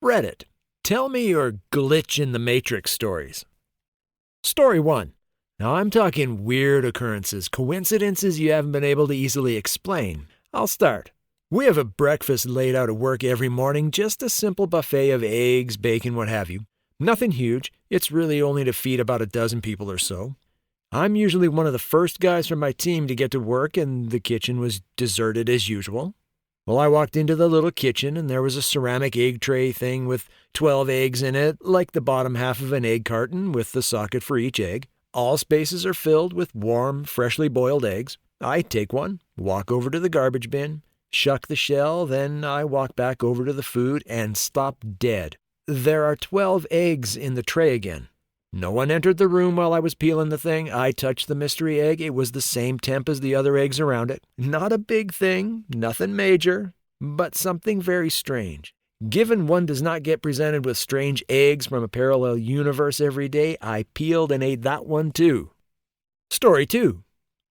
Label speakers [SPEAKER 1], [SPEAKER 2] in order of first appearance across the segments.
[SPEAKER 1] Reddit. Tell me your glitch in the matrix stories. Story 1. Now I'm talking weird occurrences, coincidences you haven't been able to easily explain. I'll start. We have a breakfast laid out at work every morning, just a simple buffet of eggs, bacon, what have you. Nothing huge. It's really only to feed about a dozen people or so. I'm usually one of the first guys from my team to get to work, and the kitchen was deserted as usual. Well, I walked into the little kitchen, and there was a ceramic egg tray thing with 12 eggs in it, like the bottom half of an egg carton with the socket for each egg. All spaces are filled with warm, freshly boiled eggs. I take one, walk over to the garbage bin, shuck the shell, then I walk back over to the food and stop dead. There are 12 eggs in the tray again. No one entered the room while I was peeling the thing. I touched the mystery egg. It was the same temp as the other eggs around it. Not a big thing, nothing major, but something very strange. Given one does not get presented with strange eggs from a parallel universe every day, I peeled and ate that one too. Story 2.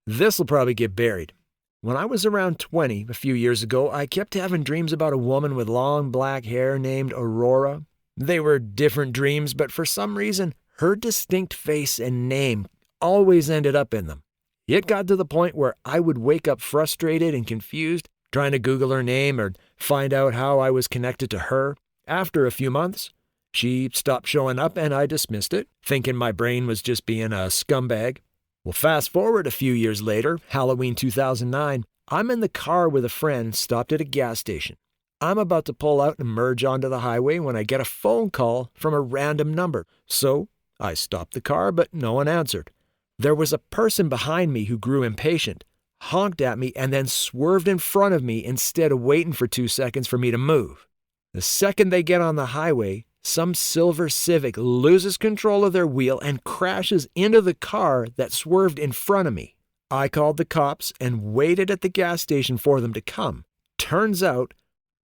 [SPEAKER 1] This'll probably get buried. When I was around 20, a few years ago, I kept having dreams about a woman with long black hair named Aurora. They were different dreams, but for some reason, her distinct face and name always ended up in them. It got to the point where I would wake up frustrated and confused, trying to Google her name or find out how I was connected to her. After a few months, she stopped showing up and I dismissed it, thinking my brain was just being a scumbag. Well, fast forward a few years later, Halloween 2009, I'm in the car with a friend stopped at a gas station. I'm about to pull out and merge onto the highway when I get a phone call from a random number. So I stopped the car, but no one answered. There was a person behind me who grew impatient, honked at me, and then swerved in front of me instead of waiting for 2 seconds for me to move. The second they get on the highway, some silver Civic loses control of their wheel and crashes into the car that swerved in front of me. I called the cops and waited at the gas station for them to come. Turns out,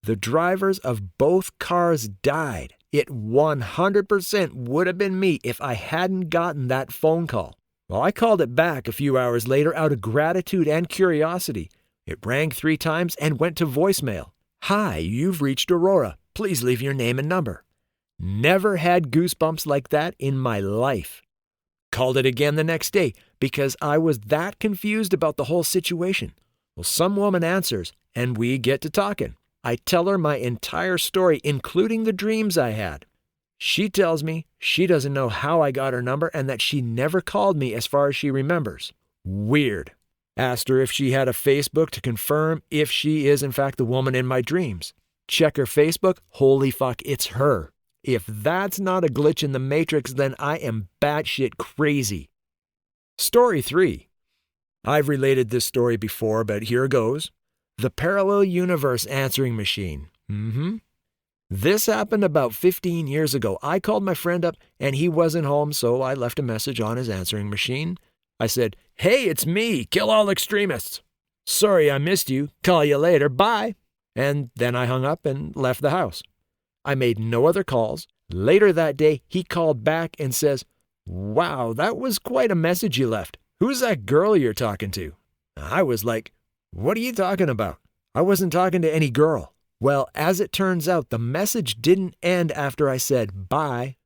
[SPEAKER 1] the drivers of both cars died. It 100% would have been me if I hadn't gotten that phone call. Well, I called it back a few hours later out of gratitude and curiosity. It rang 3 times and went to voicemail. Hi, you've reached Aurora. Please leave your name and number. Never had goosebumps like that in my life. Called it again the next day because I was that confused about the whole situation. Well, some woman answers and we get to talking. I tell her my entire story, including the dreams I had. She tells me she doesn't know how I got her number and that she never called me as far as she remembers. Weird. Asked her if she had a Facebook to confirm if she is in fact the woman in my dreams. Check her Facebook. Holy fuck, it's her. If that's not a glitch in the matrix, then I am batshit crazy. Story 3. I've related this story before, but here goes. The parallel universe answering machine. This happened about 15 years ago. I called my friend up and he wasn't home, so I left a message on his answering machine. I said, "Hey, it's me. Kill all extremists. Sorry I missed you. Call you later. Bye." And then I hung up and left the house. I made no other calls. Later that day, he called back and says, "Wow, that was quite a message you left. Who's that girl you're talking to?" I was like, "What are you talking about? I wasn't talking to any girl." Well, as it turns out, the message didn't end after I said bye.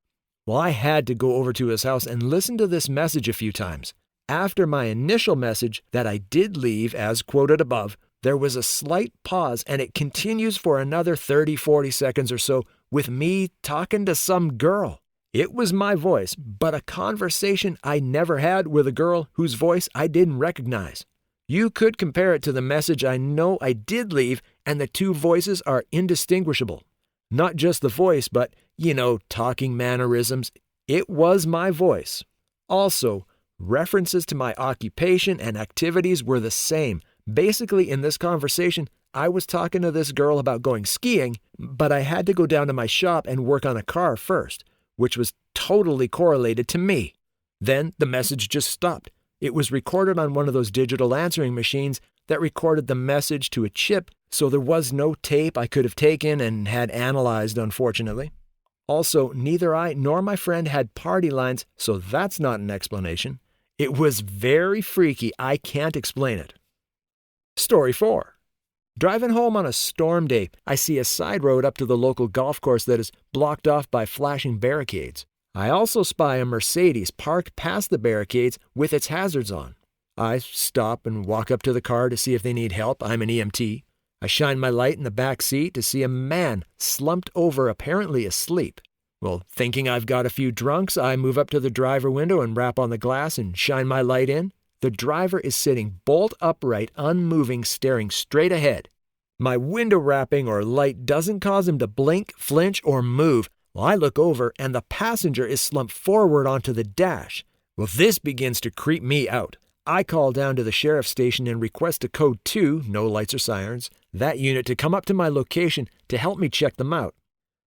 [SPEAKER 1] Well, I had to go over to his house and listen to this message a few times. After my initial message that I did leave, as quoted above, there was a slight pause and it continues for another 30-40 seconds or so with me talking to some girl. It was my voice, but a conversation I never had with a girl whose voice I didn't recognize. You could compare it to the message I know I did leave, and the two voices are indistinguishable. Not just the voice, but, talking mannerisms. It was my voice. Also, references to my occupation and activities were the same. Basically, in this conversation, I was talking to this girl about going skiing, but I had to go down to my shop and work on a car first, which was totally correlated to me. Then the message just stopped. It was recorded on one of those digital answering machines that recorded the message to a chip, so there was no tape I could have taken and had analyzed, unfortunately. Also, neither I nor my friend had party lines, so that's not an explanation. It was very freaky. I can't explain it. Story 4. Driving home on a storm day, I see a side road up to the local golf course that is blocked off by flashing barricades. I also spy a Mercedes parked past the barricades with its hazards on. I stop and walk up to the car to see if they need help. I'm an EMT. I shine my light in the back seat to see a man slumped over, apparently asleep. Well, thinking I've got a few drunks, I move up to the driver window and rap on the glass and shine my light in. The driver is sitting bolt upright, unmoving, staring straight ahead. My window wrapping or light doesn't cause him to blink, flinch, or move. Well, I look over and the passenger is slumped forward onto the dash. Well, this begins to creep me out. I call down to the sheriff's station and request a code 2, no lights or sirens, that unit to come up to my location to help me check them out.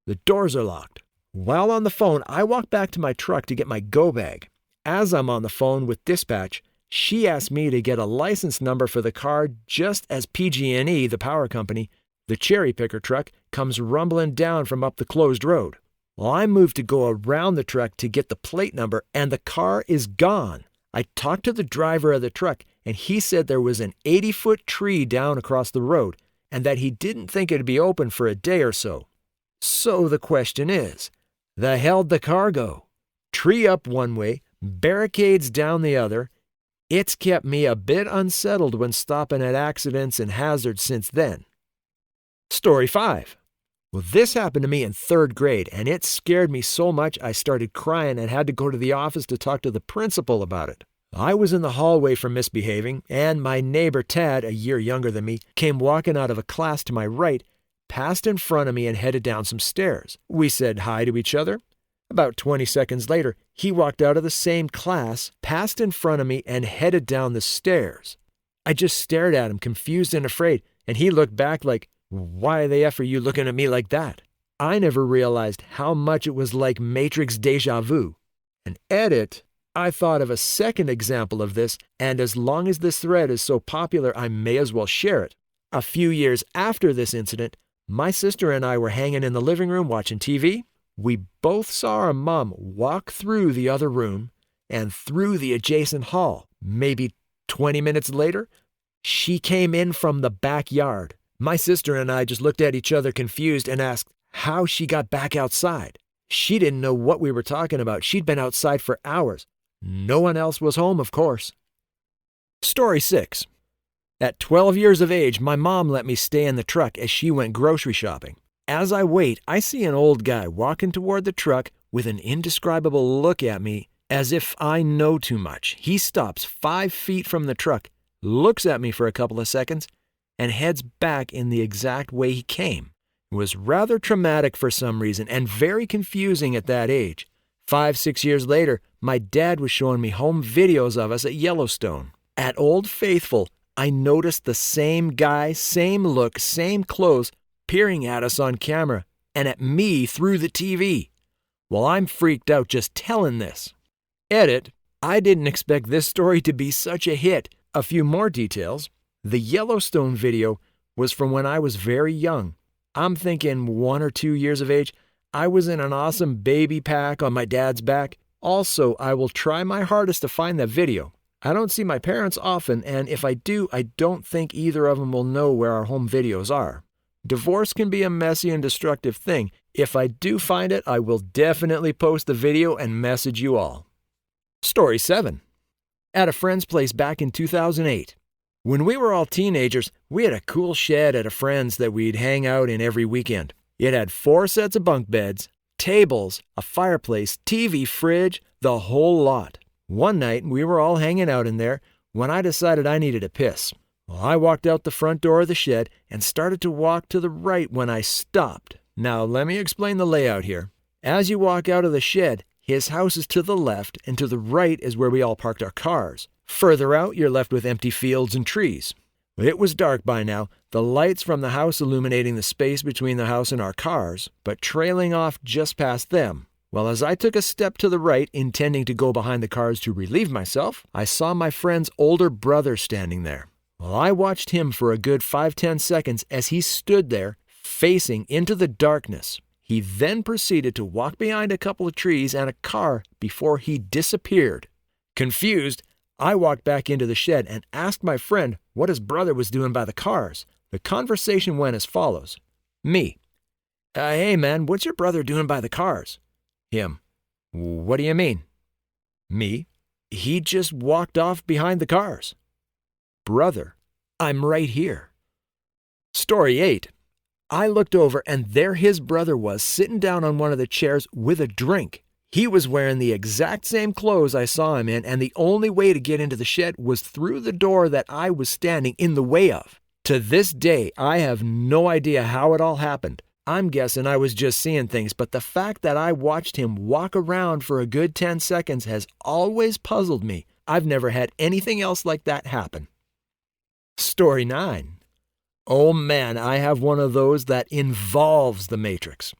[SPEAKER 1] The doors are locked. While on the phone, I walk back to my truck to get my go bag. As I'm on the phone with dispatch, she asked me to get a license number for the car just as PG&E, the power company, the cherry picker truck, comes rumbling down from up the closed road. Well, I move to go around the truck to get the plate number, and the car is gone. I talked to the driver of the truck, and he said there was an 80-foot tree down across the road, and that he didn't think it'd be open for a day or so. So the question is, the hell'd the car go? Tree up one way, barricades down the other. It's kept me a bit unsettled when stopping at accidents and hazards since then. Story 5. Well, this happened to me in 3rd grade, and it scared me so much I started crying and had to go to the office to talk to the principal about it. I was in the hallway for misbehaving, and my neighbor Tad, a year younger than me, came walking out of a class to my right, passed in front of me and headed down some stairs. We said hi to each other. About 20 seconds later, he walked out of the same class, passed in front of me, and headed down the stairs. I just stared at him, confused and afraid, and he looked back like, "Why the F are you looking at me like that?" I never realized how much it was like Matrix deja vu. And edit, I thought of a second example of this, and as long as this thread is so popular, I may as well share it. A few years after this incident, my sister and I were hanging in the living room watching TV. We both saw our mom walk through the other room and through the adjacent hall. Maybe 20 minutes later, she came in from the backyard. My sister and I just looked at each other confused and asked how she got back outside. She didn't know what we were talking about. She'd been outside for hours. No one else was home, of course. Story 6. At 12 years of age, my mom let me stay in the truck as she went grocery shopping. As I wait, I see an old guy walking toward the truck with an indescribable look at me as if I know too much. He stops 5 feet from the truck, looks at me for a couple of seconds, and heads back in the exact way he came. It was rather traumatic for some reason and very confusing at that age. 5-6 years later, my dad was showing me home videos of us at Yellowstone. At Old Faithful, I noticed the same guy, same look, same clothes, peering at us on camera and at me through the TV. Well, I'm freaked out just telling this. Edit, I didn't expect this story to be such a hit. A few more details. The Yellowstone video was from when I was very young. I'm thinking 1 or 2 years of age. I was in an awesome baby pack on my dad's back. Also, I will try my hardest to find that video. I don't see my parents often, and if I do, I don't think either of them will know where our home videos are. Divorce can be a messy and destructive thing. If I do find it, I will definitely post the video and message you all. Story 7. At a friend's place back in 2008. When we were all teenagers, we had a cool shed at a friend's that we'd hang out in every weekend. It had 4 sets of bunk beds, tables, a fireplace, TV, fridge, the whole lot. One night, we were all hanging out in there when I decided I needed a piss. Well, I walked out the front door of the shed and started to walk to the right when I stopped. Now, let me explain the layout here. As you walk out of the shed, his house is to the left, and to the right is where we all parked our cars. Further out, you're left with empty fields and trees. It was dark by now, the lights from the house illuminating the space between the house and our cars, but trailing off just past them. Well, as I took a step to the right, intending to go behind the cars to relieve myself, I saw my friend's older brother standing there. Well, I watched him for a good 5-10 seconds as he stood there, facing into the darkness. He then proceeded to walk behind a couple of trees and a car before he disappeared. Confused, I walked back into the shed and asked my friend what his brother was doing by the cars. The conversation went as follows. Me. Hey man, what's your brother doing by the cars? Him. What do you mean? Me. He just walked off behind the cars. Brother. I'm right here. Story 8. I looked over and there his brother was sitting down on one of the chairs with a drink. He was wearing the exact same clothes I saw him in, and the only way to get into the shed was through the door that I was standing in the way of. To this day, I have no idea how it all happened. I'm guessing I was just seeing things, but the fact that I watched him walk around for a good 10 seconds has always puzzled me. I've never had anything else like that happen. Story 9. Oh man, I have one of those that involves the Matrix.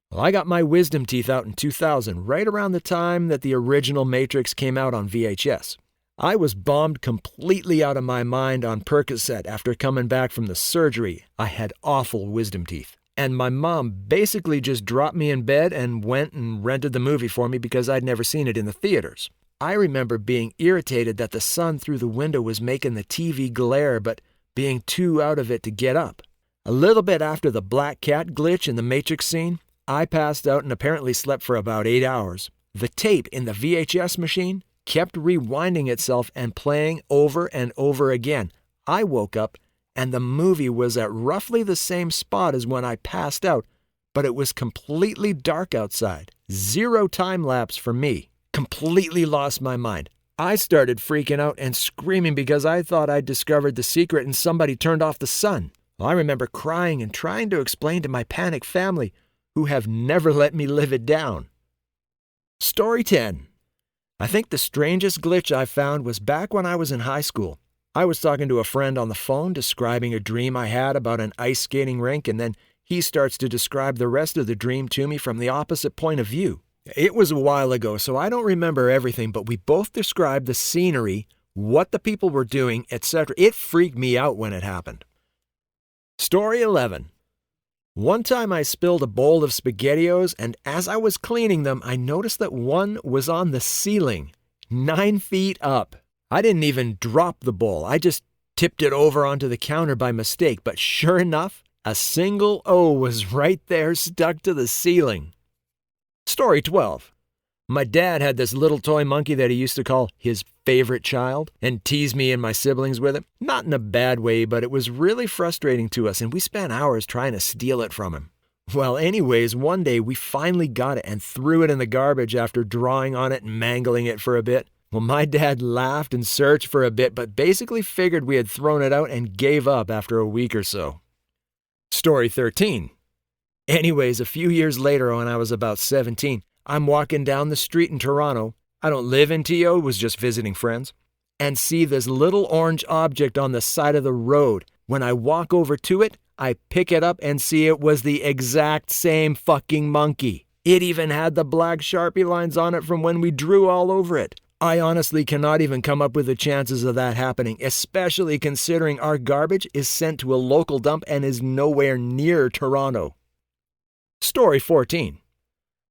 [SPEAKER 1] Well, I got my wisdom teeth out in 2000, right around the time that the original Matrix came out on VHS. I was bombed completely out of my mind on Percocet after coming back from the surgery. I had awful wisdom teeth. And my mom basically just dropped me in bed and went and rented the movie for me because I'd never seen it in the theaters. I remember being irritated that the sun through the window was making the TV glare, but being too out of it to get up. A little bit after the black cat glitch in the Matrix scene, I passed out and apparently slept for about 8 hours. The tape in the VHS machine kept rewinding itself and playing over and over again. I woke up and the movie was at roughly the same spot as when I passed out, but it was completely dark outside. 0 time lapse for me. Completely lost my mind. I started freaking out and screaming because I thought I'd discovered the secret and somebody turned off the sun. I remember crying and trying to explain to my panicked family, who have never let me live it down. Story 10. I think the strangest glitch I found was back when I was in high school. I was talking to a friend on the phone describing a dream I had about an ice skating rink, and then he starts to describe the rest of the dream to me from the opposite point of view. It was a while ago, so I don't remember everything, but we both described the scenery, what the people were doing, etc. It freaked me out when it happened. Story 11. One time I spilled a bowl of SpaghettiOs, and as I was cleaning them, I noticed that one was on the ceiling, 9 feet up. I didn't even drop the bowl. I just tipped it over onto the counter by mistake, but sure enough, a single O was right there stuck to the ceiling. Story 12. My dad had this little toy monkey that he used to call his favorite child and tease me and my siblings with it. Not in a bad way, but it was really frustrating to us and we spent hours trying to steal it from him. Well, anyways, one day we finally got it and threw it in the garbage after drawing on it and mangling it for a bit. Well, my dad laughed and searched for a bit, but basically figured we had thrown it out and gave up after a week or so. Story 13. Anyways, a few years later when I was about 17, I'm walking down the street in Toronto. I don't live in TO, was just visiting friends, and see this little orange object on the side of the road. When I walk over to it, I pick it up and see it was the exact same fucking monkey. It even had the black Sharpie lines on it from when we drew all over it. I honestly cannot even come up with the chances of that happening, especially considering our garbage is sent to a local dump and is nowhere near Toronto. Story 14.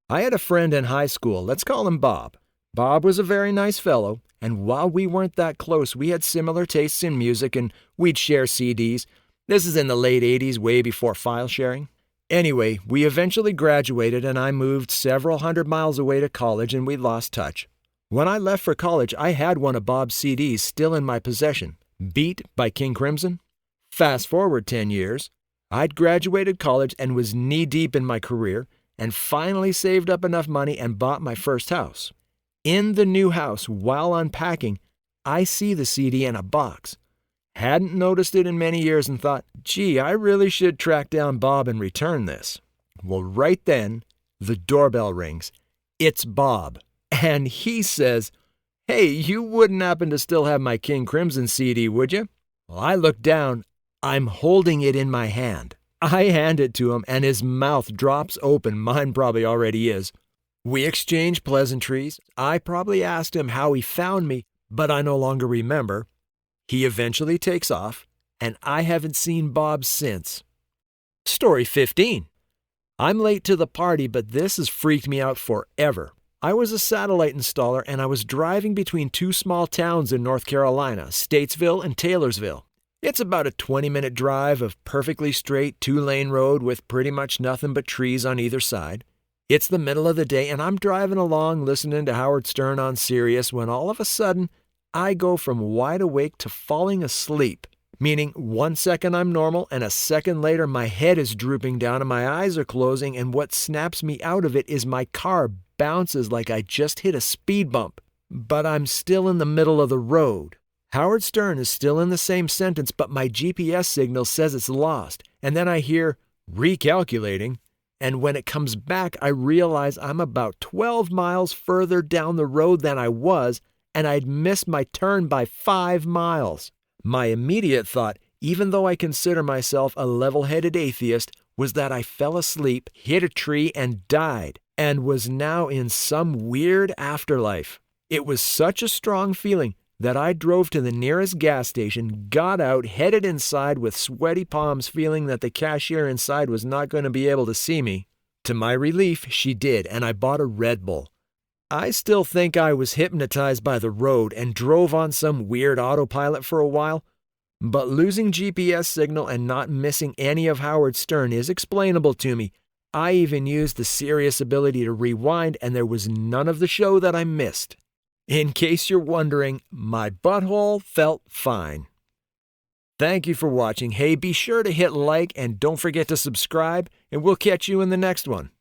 [SPEAKER 1] I had a friend in high school, let's call him Bob. Bob was a very nice fellow, and while we weren't that close, we had similar tastes in music and we'd share CDs. This is in the late 80s, way before file sharing. Anyway, we eventually graduated and I moved several hundred miles away to college and we lost touch. When I left for college, I had one of Bob's CDs still in my possession, Beat by King Crimson. Fast forward 10 years, I'd graduated college and was knee-deep in my career and finally saved up enough money and bought my first house. In the new house, while unpacking, I see the CD in a box. Hadn't noticed it in many years and thought, gee, I really should track down Bob and return this. Well, right then, the doorbell rings. It's Bob. And he says, hey, you wouldn't happen to still have my King Crimson CD, would you? Well, I look down. I'm holding it in my hand. I hand it to him and his mouth drops open. Mine probably already is. We exchange pleasantries. I probably asked him how he found me, but I no longer remember. He eventually takes off, and I haven't seen Bob since. Story 15. I'm late to the party, but this has freaked me out forever. I was a satellite installer, and I was driving between 2 small towns in North Carolina, Statesville and Taylorsville. It's about a 20-minute drive of perfectly straight 2-lane road with pretty much nothing but trees on either side. It's the middle of the day and I'm driving along listening to Howard Stern on Sirius when all of a sudden I go from wide awake to falling asleep, meaning 1 second I'm normal and a second later my head is drooping down and my eyes are closing, and what snaps me out of it is my car bounces like I just hit a speed bump. But I'm still in the middle of the road. Howard Stern is still in the same sentence, but my GPS signal says it's lost. And then I hear recalculating, and when it comes back, I realize I'm about 12 miles further down the road than I was, and I'd missed my turn by 5 miles. My immediate thought, even though I consider myself a level-headed atheist, was that I fell asleep, hit a tree, and died, and was now in some weird afterlife. It was such a strong feeling that I drove to the nearest gas station, got out, headed inside with sweaty palms, feeling that the cashier inside was not going to be able to see me. To my relief, she did, and I bought a Red Bull. I still think I was hypnotized by the road and drove on some weird autopilot for a while, but losing GPS signal and not missing any of Howard Stern is explainable to me. I even used the Sirius ability to rewind, and there was none of the show that I missed. In case you're wondering, my butthole felt fine. Thank you for watching. Hey, be sure to hit like and don't forget to subscribe, and we'll catch you in the next one.